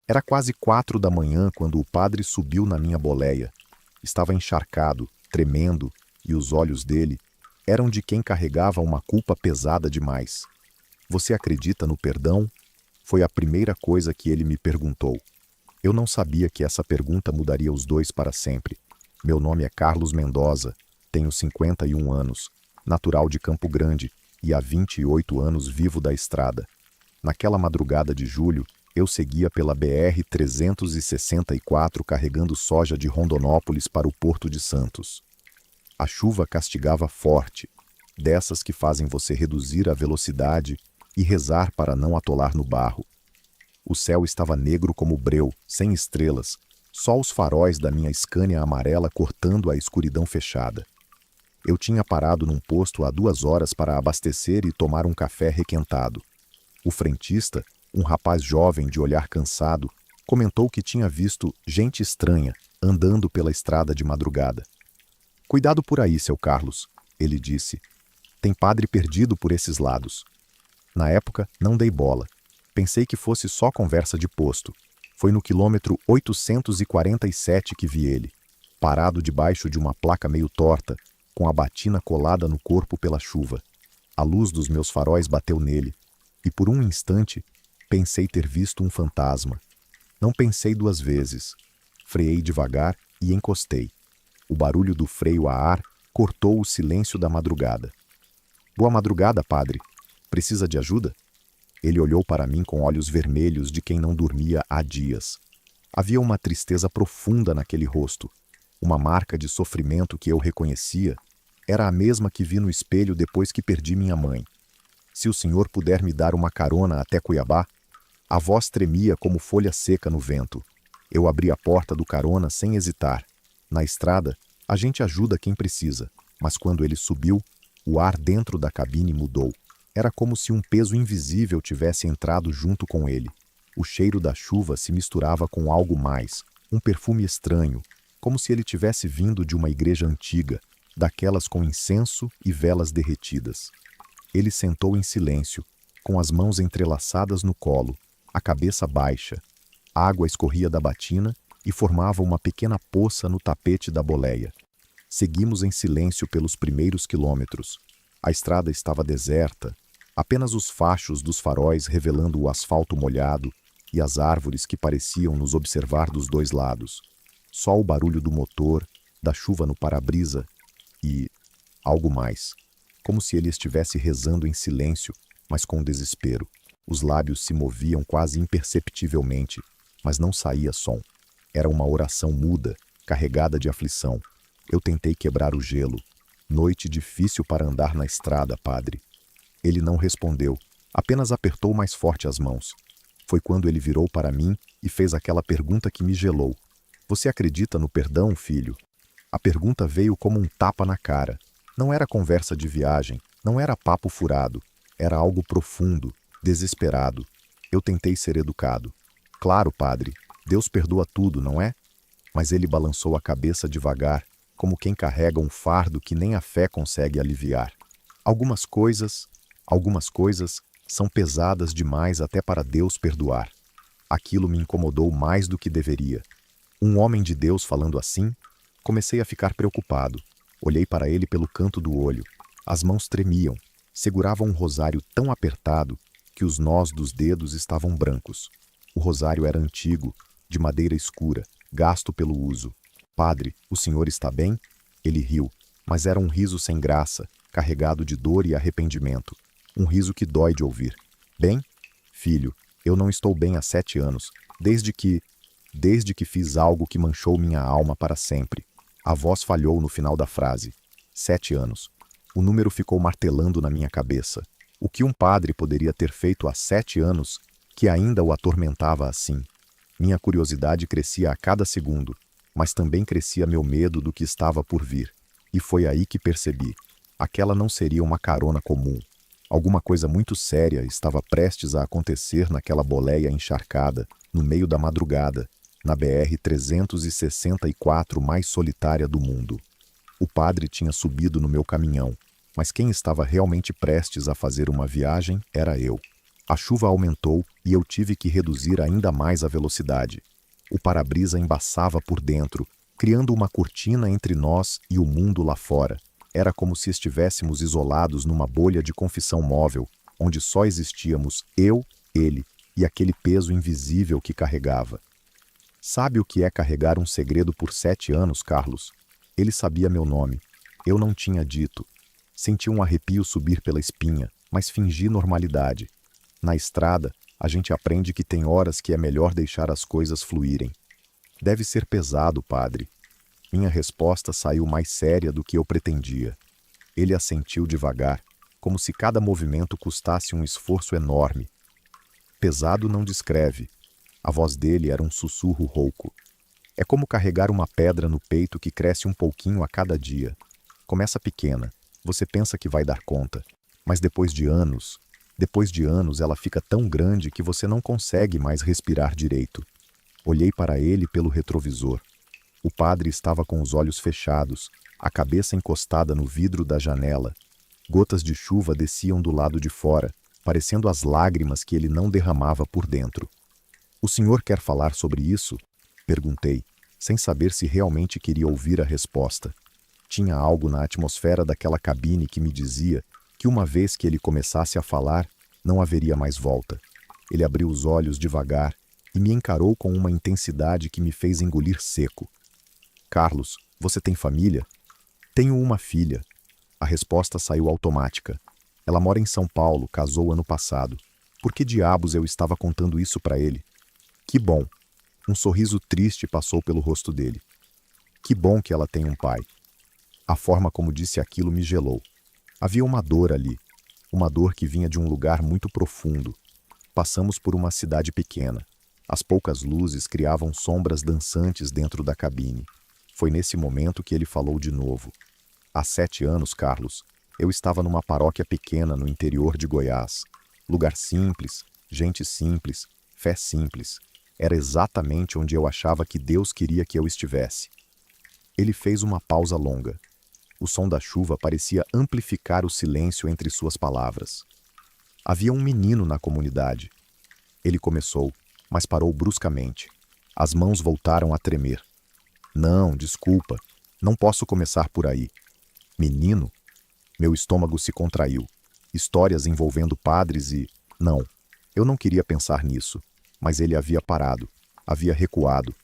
Era quase 4 da manhã quando o padre subiu na minha boleia. Estava encharcado, tremendo, e os olhos dele eram de quem carregava uma culpa pesada demais. Você acredita no perdão? Foi a primeira coisa que ele me perguntou. Eu não sabia que essa pergunta mudaria os dois para sempre. Meu nome é Carlos Mendoza, tenho 51 anos, natural de Campo Grande e há 28 anos vivo da estrada. Naquela madrugada de julho, eu seguia pela BR-364 carregando soja de Rondonópolis para o Porto de Santos. A chuva castigava forte, dessas que fazem você reduzir a velocidade e rezar para não atolar no barro. O céu estava negro como breu, sem estrelas, só os faróis da minha Scania amarela cortando a escuridão fechada. Eu tinha parado num posto há 2 horas para abastecer e tomar um café requentado. O frentista, um rapaz jovem de olhar cansado, comentou que tinha visto gente estranha andando pela estrada de madrugada. Cuidado por aí, seu Carlos, ele disse. Tem padre perdido por esses lados. Na época, não dei bola. Pensei que fosse só conversa de posto. Foi no quilômetro 847 que vi ele, parado debaixo de uma placa meio torta, com a batina colada no corpo pela chuva. A luz dos meus faróis bateu nele, e por um instante pensei ter visto um fantasma. Não pensei 2 vezes. Freiei devagar e encostei. O barulho do freio a ar cortou o silêncio da madrugada. Boa madrugada, padre. Precisa de ajuda? Ele olhou para mim com olhos vermelhos de quem não dormia há dias. Havia uma tristeza profunda naquele rosto. Uma marca de sofrimento que eu reconhecia era a mesma que vi no espelho depois que perdi minha mãe. Se o senhor puder me dar uma carona até Cuiabá? A voz tremia como folha seca no vento. Eu abri a porta do carona sem hesitar. Na estrada, a gente ajuda quem precisa, mas quando ele subiu, o ar dentro da cabine mudou. Era como se um peso invisível tivesse entrado junto com ele. O cheiro da chuva se misturava com algo mais, um perfume estranho, como se ele tivesse vindo de uma igreja antiga, daquelas com incenso e velas derretidas. Ele sentou em silêncio, com as mãos entrelaçadas no colo, a cabeça baixa. A água escorria da batina e formava uma pequena poça no tapete da boleia. Seguimos em silêncio pelos primeiros quilômetros. A estrada estava deserta, apenas os fachos dos faróis revelando o asfalto molhado e as árvores que pareciam nos observar dos dois lados. Só o barulho do motor, da chuva no para-brisa e algo mais, como se ele estivesse rezando em silêncio, mas com desespero. Os lábios se moviam quase imperceptivelmente, mas não saía som. Era uma oração muda, carregada de aflição. Eu tentei quebrar o gelo. Noite difícil para andar na estrada, padre. Ele não respondeu, apenas apertou mais forte as mãos. Foi quando ele virou para mim e fez aquela pergunta que me gelou. Você acredita no perdão, filho? A pergunta veio como um tapa na cara. Não era conversa de viagem, não era papo furado. Era algo profundo, desesperado. Eu tentei ser educado. Claro, padre, Deus perdoa tudo, não é? Mas ele balançou a cabeça devagar, como quem carrega um fardo que nem a fé consegue aliviar. Algumas coisas são pesadas demais até para Deus perdoar. Aquilo me incomodou mais do que deveria. Um homem de Deus falando assim? Comecei a ficar preocupado. Olhei para ele pelo canto do olho. As mãos tremiam. Segurava um rosário tão apertado que os nós dos dedos estavam brancos. O rosário era antigo, de madeira escura, gasto pelo uso. Padre, o senhor está bem? Ele riu, mas era um riso sem graça, carregado de dor e arrependimento. Um riso que dói de ouvir. Bem? Filho, eu não estou bem há 7 anos, desde que fiz algo que manchou minha alma para sempre. A voz falhou no final da frase. 7 anos. O número ficou martelando na minha cabeça. O que um padre poderia ter feito há 7 anos que ainda o atormentava assim? Minha curiosidade crescia a cada segundo, mas também crescia meu medo do que estava por vir. E foi aí que percebi. Aquela não seria uma carona comum. Alguma coisa muito séria estava prestes a acontecer naquela boleia encharcada, no meio da madrugada, na BR-364 mais solitária do mundo. O padre tinha subido no meu caminhão, mas quem estava realmente prestes a fazer uma viagem era eu. A chuva aumentou e eu tive que reduzir ainda mais a velocidade. O para-brisa embaçava por dentro, criando uma cortina entre nós e o mundo lá fora. Era como se estivéssemos isolados numa bolha de confissão móvel, onde só existíamos eu, ele e aquele peso invisível que carregava. Sabe o que é carregar um segredo por 7 anos, Carlos? Ele sabia meu nome. Eu não tinha dito. Senti um arrepio subir pela espinha, mas fingi normalidade. Na estrada, a gente aprende que tem horas que é melhor deixar as coisas fluírem. Deve ser pesado, padre. Minha resposta saiu mais séria do que eu pretendia. Ele assentiu devagar, como se cada movimento custasse um esforço enorme. Pesado não descreve. A voz dele era um sussurro rouco. É como carregar uma pedra no peito que cresce um pouquinho a cada dia. Começa pequena, você pensa que vai dar conta, mas depois de anos ela fica tão grande que você não consegue mais respirar direito. Olhei para ele pelo retrovisor. O padre estava com os olhos fechados, a cabeça encostada no vidro da janela. Gotas de chuva desciam do lado de fora, parecendo as lágrimas que ele não derramava por dentro. "O senhor quer falar sobre isso?" Perguntei, sem saber se realmente queria ouvir a resposta. Tinha algo na atmosfera daquela cabine que me dizia que uma vez que ele começasse a falar, não haveria mais volta. Ele abriu os olhos devagar e me encarou com uma intensidade que me fez engolir seco. "Carlos, você tem família?" "Tenho uma filha." A resposta saiu automática. Ela mora em São Paulo, casou ano passado. Por que diabos eu estava contando isso para ele? Que bom. Um sorriso triste passou pelo rosto dele. Que bom que ela tem um pai. A forma como disse aquilo me gelou. Havia uma dor ali. Uma dor que vinha de um lugar muito profundo. Passamos por uma cidade pequena. As poucas luzes criavam sombras dançantes dentro da cabine. Foi nesse momento que ele falou de novo. "Há 7 anos, Carlos, eu estava numa paróquia pequena no interior de Goiás. Lugar simples, gente simples, fé simples. Era exatamente onde eu achava que Deus queria que eu estivesse." Ele fez uma pausa longa. O som da chuva parecia amplificar o silêncio entre suas palavras. "Havia um menino na comunidade." Ele começou, mas parou bruscamente. As mãos voltaram a tremer. "Não, desculpa. Não posso começar por aí." "Menino?" Meu estômago se contraiu. Histórias envolvendo padres e... Não, eu não queria pensar nisso. Mas ele havia parado. Havia recuado.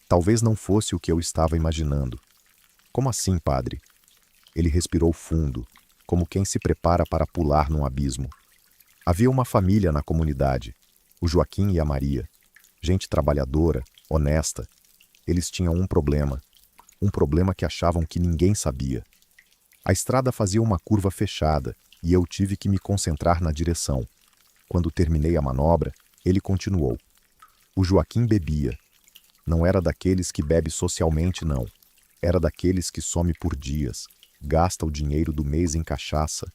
Talvez não fosse o que eu estava imaginando. "Como assim, padre?" Ele respirou fundo, como quem se prepara para pular num abismo. Havia uma família na comunidade, o Joaquim e a Maria. Gente trabalhadora, honesta. Eles tinham um problema que achavam que ninguém sabia. A estrada fazia uma curva fechada e eu tive que me concentrar na direção. Quando terminei a manobra, ele continuou. O Joaquim bebia. Não era daqueles que bebe socialmente, não. Era daqueles que some por dias, gasta o dinheiro do mês em cachaça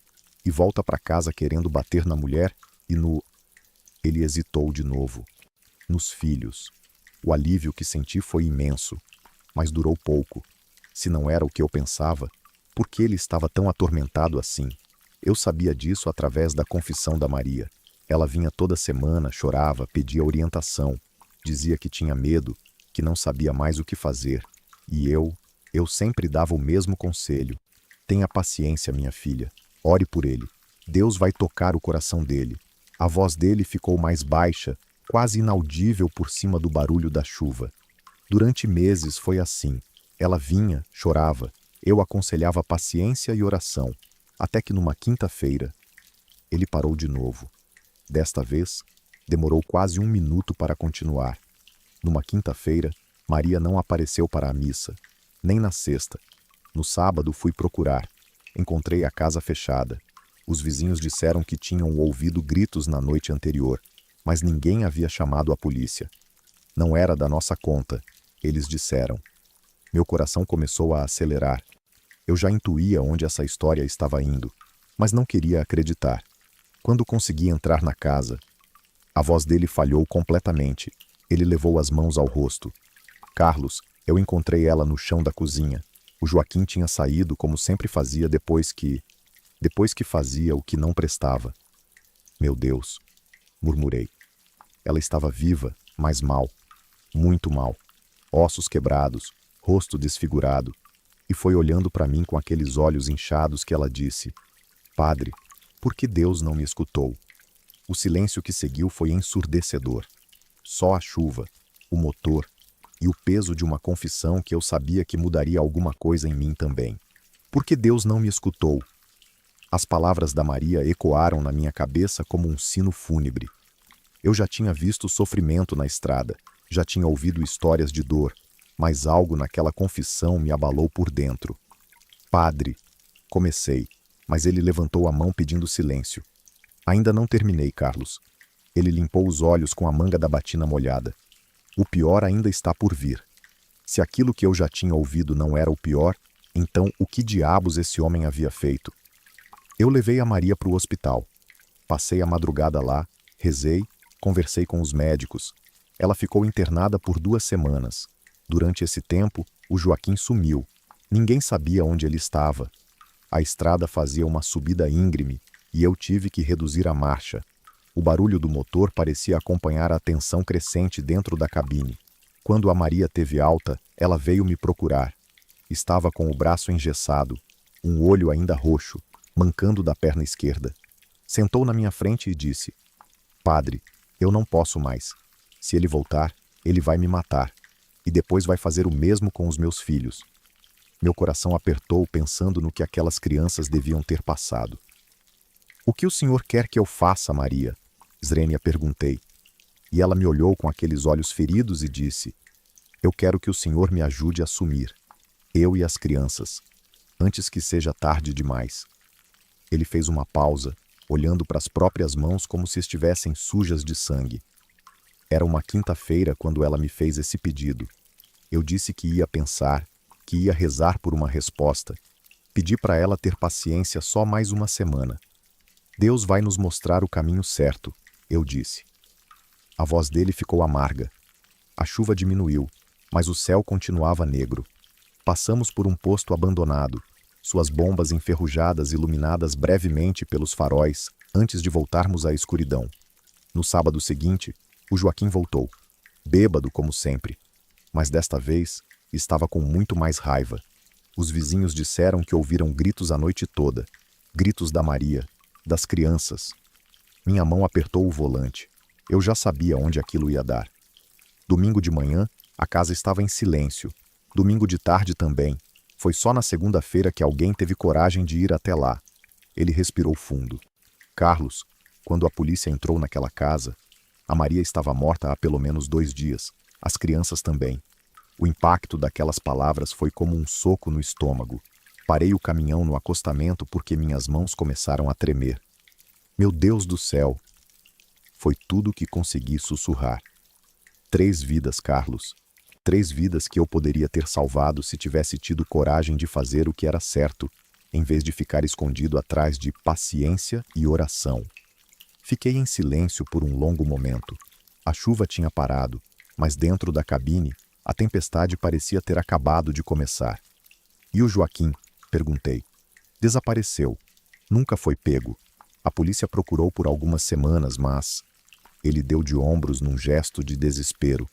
e volta para casa querendo bater na mulher e no... Ele hesitou de novo. Nos filhos. O alívio que senti foi imenso, mas durou pouco. Se não era o que eu pensava, por que ele estava tão atormentado assim? Eu sabia disso através da confissão da Maria. Ela vinha toda semana, chorava, pedia orientação, dizia que tinha medo, que não sabia mais o que fazer. E eu sempre dava o mesmo conselho. "Tenha paciência, minha filha. Ore por ele. Deus vai tocar o coração dele." A voz dele ficou mais baixa, quase inaudível por cima do barulho da chuva. Durante meses foi assim. Ela vinha, chorava. Eu aconselhava paciência e oração. Até que numa quinta-feira, ele parou de novo. Desta vez, demorou quase 1 minuto para continuar. Numa quinta-feira, Maria não apareceu para a missa, nem na sexta. No sábado fui procurar. Encontrei a casa fechada. Os vizinhos disseram que tinham ouvido gritos na noite anterior, mas ninguém havia chamado a polícia. "Não era da nossa conta", eles disseram. Meu coração começou a acelerar. Eu já intuía onde essa história estava indo, mas não queria acreditar. Quando consegui entrar na casa, a voz dele falhou completamente. Ele levou as mãos ao rosto. "Carlos, eu encontrei ela no chão da cozinha. O Joaquim tinha saído como sempre fazia depois que fazia o que não prestava." Meu Deus. murmurei. Ela estava viva, mas mal, muito mal. Ossos quebrados, rosto desfigurado. E foi olhando para mim com aqueles olhos inchados que ela disse: Padre, por que Deus não me escutou? O silêncio que seguiu foi ensurdecedor. Só a chuva, o motor e o peso de uma confissão que eu sabia que mudaria alguma coisa em mim também. Por que Deus não me escutou? As palavras da Maria ecoaram na minha cabeça como um sino fúnebre. Eu já tinha visto sofrimento na estrada, já tinha ouvido histórias de dor, mas algo naquela confissão me abalou por dentro. Padre, comecei, mas ele levantou a mão pedindo silêncio. Ainda não terminei, Carlos. Ele limpou os olhos com a manga da batina molhada. O pior ainda está por vir. Se aquilo que eu já tinha ouvido não era o pior, então o que diabos esse homem havia feito? Eu levei a Maria para o hospital. Passei a madrugada lá, rezei, conversei com os médicos. Ela ficou internada por 2 semanas. Durante esse tempo, o Joaquim sumiu. Ninguém sabia onde ele estava. A estrada fazia uma subida íngreme e eu tive que reduzir a marcha. O barulho do motor parecia acompanhar a tensão crescente dentro da cabine. Quando a Maria teve alta, ela veio me procurar. Estava com o braço engessado, um olho ainda roxo, mancando da perna esquerda. Sentou na minha frente e disse: Padre, eu não posso mais. Se ele voltar, ele vai me matar. E depois vai fazer o mesmo com os meus filhos. Meu coração apertou pensando no que aquelas crianças deviam ter passado. O que o senhor quer que eu faça, Maria? Zrenia perguntei. E ela me olhou com aqueles olhos feridos e disse: Eu quero que o senhor me ajude a sumir. Eu e as crianças. Antes que seja tarde demais. Ele fez uma pausa, olhando para as próprias mãos como se estivessem sujas de sangue. Era uma quinta-feira quando ela me fez esse pedido. Eu disse que ia pensar, que ia rezar por uma resposta. Pedi para ela ter paciência só mais uma semana. Deus vai nos mostrar o caminho certo, eu disse. A voz dele ficou amarga. A chuva diminuiu, mas o céu continuava negro. Passamos por um posto abandonado, suas bombas enferrujadas iluminadas brevemente pelos faróis, antes de voltarmos à escuridão. No sábado seguinte, o Joaquim voltou, bêbado como sempre, mas desta vez estava com muito mais raiva. Os vizinhos disseram que ouviram gritos a noite toda, gritos da Maria, das crianças. Minha mão apertou o volante. Eu já sabia onde aquilo ia dar. Domingo de manhã, a casa estava em silêncio. Domingo de tarde também. Foi só na segunda-feira que alguém teve coragem de ir até lá. Ele respirou fundo. Carlos, quando a polícia entrou naquela casa, a Maria estava morta há pelo menos 2 dias. As crianças também. O impacto daquelas palavras foi como um soco no estômago. Parei o caminhão no acostamento porque minhas mãos começaram a tremer. Meu Deus do céu! Foi tudo o que consegui sussurrar. 3 vidas, Carlos. 3 vidas que eu poderia ter salvado se tivesse tido coragem de fazer o que era certo, em vez de ficar escondido atrás de paciência e oração. Fiquei em silêncio por um longo momento. A chuva tinha parado, mas dentro da cabine, a tempestade parecia ter acabado de começar. E o Joaquim? Perguntei. Desapareceu. Nunca foi pego. A polícia procurou por algumas semanas, mas... Ele deu de ombros num gesto de desespero.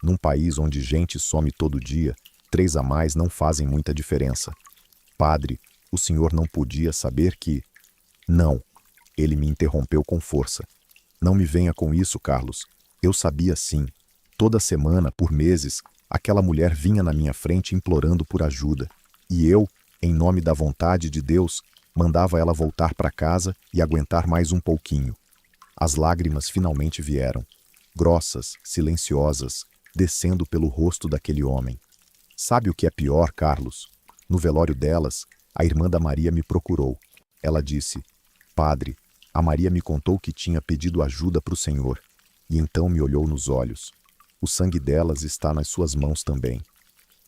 Num país onde gente some todo dia, 3 a mais não fazem muita diferença. Padre, o senhor não podia saber que... Não. Ele me interrompeu com força. Não me venha com isso, Carlos. Eu sabia sim. Toda semana, por meses, aquela mulher vinha na minha frente implorando por ajuda. E eu, em nome da vontade de Deus, mandava ela voltar para casa e aguentar mais um pouquinho. As lágrimas finalmente vieram, grossas, silenciosas, descendo pelo rosto daquele homem. Sabe o que é pior, Carlos? No velório delas, a irmã da Maria me procurou. Ela disse: Padre, a Maria me contou que tinha pedido ajuda para o Senhor, e então me olhou nos olhos. O sangue delas está nas suas mãos também.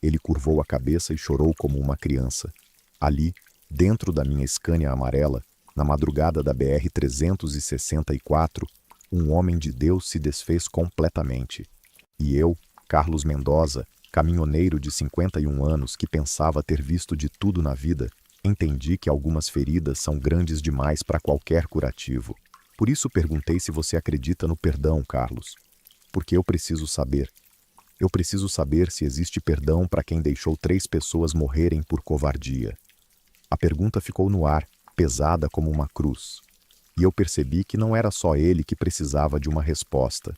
Ele curvou a cabeça e chorou como uma criança. Ali, dentro da minha Scania amarela, na madrugada da BR-364, um homem de Deus se desfez completamente. E eu, Carlos Mendoza, caminhoneiro de 51 anos que pensava ter visto de tudo na vida, entendi que algumas feridas são grandes demais para qualquer curativo. Por isso perguntei se você acredita no perdão, Carlos. Porque eu preciso saber. Eu preciso saber se existe perdão para quem deixou 3 pessoas morrerem por covardia. A pergunta ficou no ar, pesada como uma cruz. E eu percebi que não era só ele que precisava de uma resposta.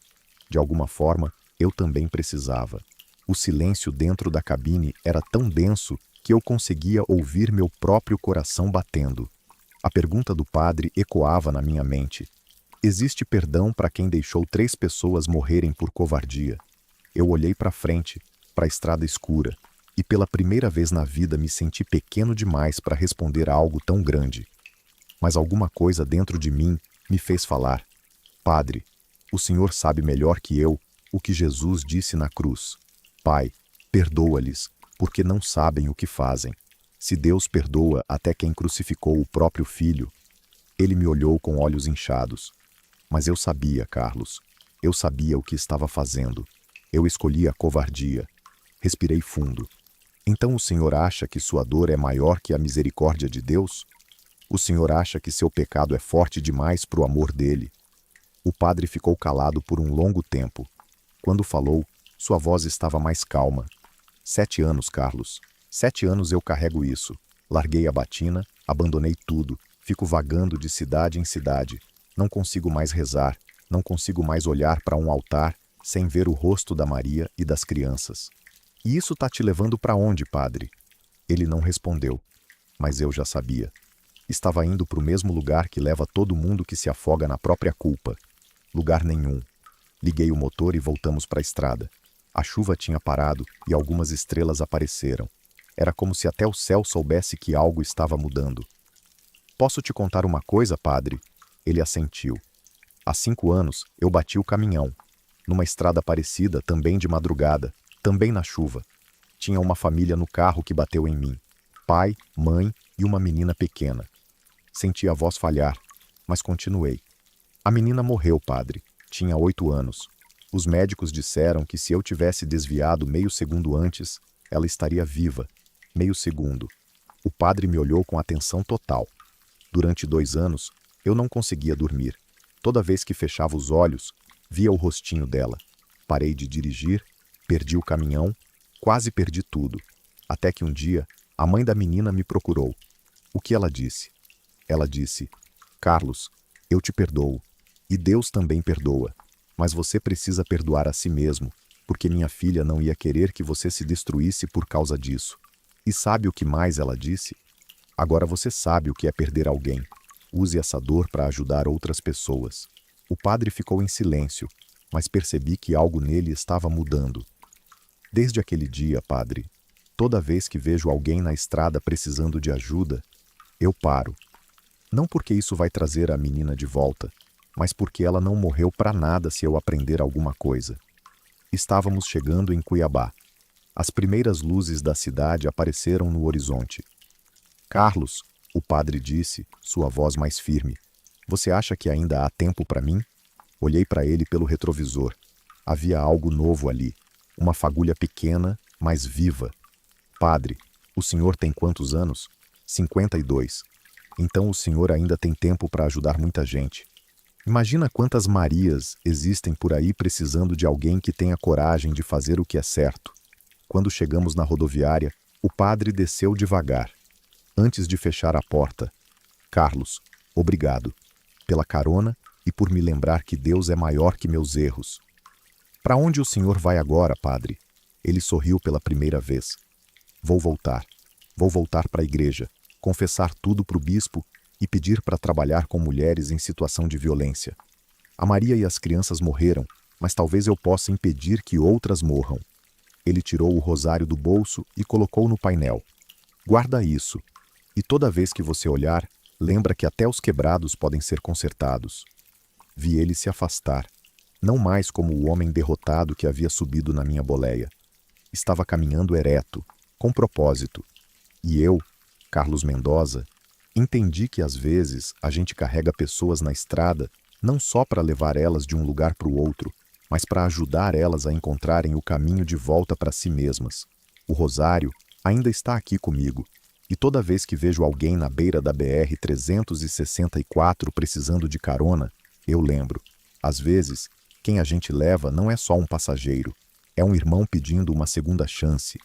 De alguma forma, eu também precisava. O silêncio dentro da cabine era tão denso que eu conseguia ouvir meu próprio coração batendo. A pergunta do padre ecoava na minha mente. Existe perdão para quem deixou 3 pessoas morrerem por covardia? Eu olhei para frente, para a estrada escura, e pela primeira vez na vida me senti pequeno demais para responder a algo tão grande. Mas alguma coisa dentro de mim me fez falar: Padre, o Senhor sabe melhor que eu o que Jesus disse na cruz. Pai, perdoa-lhes, porque não sabem o que fazem. Se Deus perdoa até quem crucificou o próprio Filho. Ele me olhou com olhos inchados. Mas eu sabia, Carlos. Eu sabia o que estava fazendo. Eu escolhi a covardia. Respirei fundo. Então o Senhor acha que sua dor é maior que a misericórdia de Deus? O Senhor acha que seu pecado é forte demais para o amor dele? O padre ficou calado por um longo tempo. Quando falou, sua voz estava mais calma. 7 anos, Carlos. 7 anos eu carrego isso. Larguei a batina, abandonei tudo. Fico vagando de cidade em cidade. Não consigo mais rezar. Não consigo mais olhar para um altar sem ver o rosto da Maria e das crianças. E isso tá te levando para onde, padre? Ele não respondeu. Mas eu já sabia. Estava indo para o mesmo lugar que leva todo mundo que se afoga na própria culpa. Lugar nenhum. Liguei o motor e voltamos para a estrada. A chuva tinha parado e algumas estrelas apareceram. Era como se até o céu soubesse que algo estava mudando. Posso te contar uma coisa, padre? Ele assentiu. Há 5 anos, eu bati o caminhão. Numa estrada parecida, também de madrugada, também na chuva. Tinha uma família no carro que bateu em mim. Pai, mãe e uma menina pequena. Senti a voz falhar, mas continuei. A menina morreu, padre. Tinha 8 anos. Os médicos disseram que se eu tivesse desviado meio segundo antes, ela estaria viva. Meio segundo. O padre me olhou com atenção total. Durante 2 anos, eu não conseguia dormir. Toda vez que fechava os olhos, via o rostinho dela. Parei de dirigir, perdi o caminhão, quase perdi tudo. Até que um dia, a mãe da menina me procurou. O que ela disse? Ela disse: Carlos, eu te perdoo. E Deus também perdoa. Mas você precisa perdoar a si mesmo, porque minha filha não ia querer que você se destruísse por causa disso. E sabe o que mais ela disse? Agora você sabe o que é perder alguém. Use essa dor para ajudar outras pessoas. O padre ficou em silêncio, mas percebi que algo nele estava mudando. Desde aquele dia, padre, toda vez que vejo alguém na estrada precisando de ajuda, eu paro. Não porque isso vai trazer a menina de volta, mas porque ela não morreu para nada se eu aprender alguma coisa. Estávamos chegando em Cuiabá. As primeiras luzes da cidade apareceram no horizonte. Carlos, o padre disse, sua voz mais firme, você acha que ainda há tempo para mim? Olhei para ele pelo retrovisor. Havia algo novo ali, uma fagulha pequena, mas viva. Padre, o senhor tem quantos anos? 52. Então o senhor ainda tem tempo para ajudar muita gente. Imagina quantas Marias existem por aí precisando de alguém que tenha coragem de fazer o que é certo. Quando chegamos na rodoviária, o padre desceu devagar. Antes de fechar a porta, Carlos, obrigado. Pela carona e por me lembrar que Deus é maior que meus erros. Para onde o senhor vai agora, padre? Ele sorriu pela primeira vez. Vou voltar. Vou voltar para a igreja, confessar tudo para o bispo e pedir para trabalhar com mulheres em situação de violência. A Maria e as crianças morreram, mas talvez eu possa impedir que outras morram. Ele tirou o rosário do bolso e colocou no painel. Guarda isso. E toda vez que você olhar, lembra que até os quebrados podem ser consertados. Vi ele se afastar, não mais como o homem derrotado que havia subido na minha boleia. Estava caminhando ereto, com propósito. E eu, Carlos Mendoza, entendi que às vezes a gente carrega pessoas na estrada não só para levar elas de um lugar para o outro, mas para ajudar elas a encontrarem o caminho de volta para si mesmas. O rosário ainda está aqui comigo. E toda vez que vejo alguém na beira da BR-364 precisando de carona, Eu lembro. Às vezes, quem a gente leva não é só um passageiro. É um irmão pedindo uma segunda chance,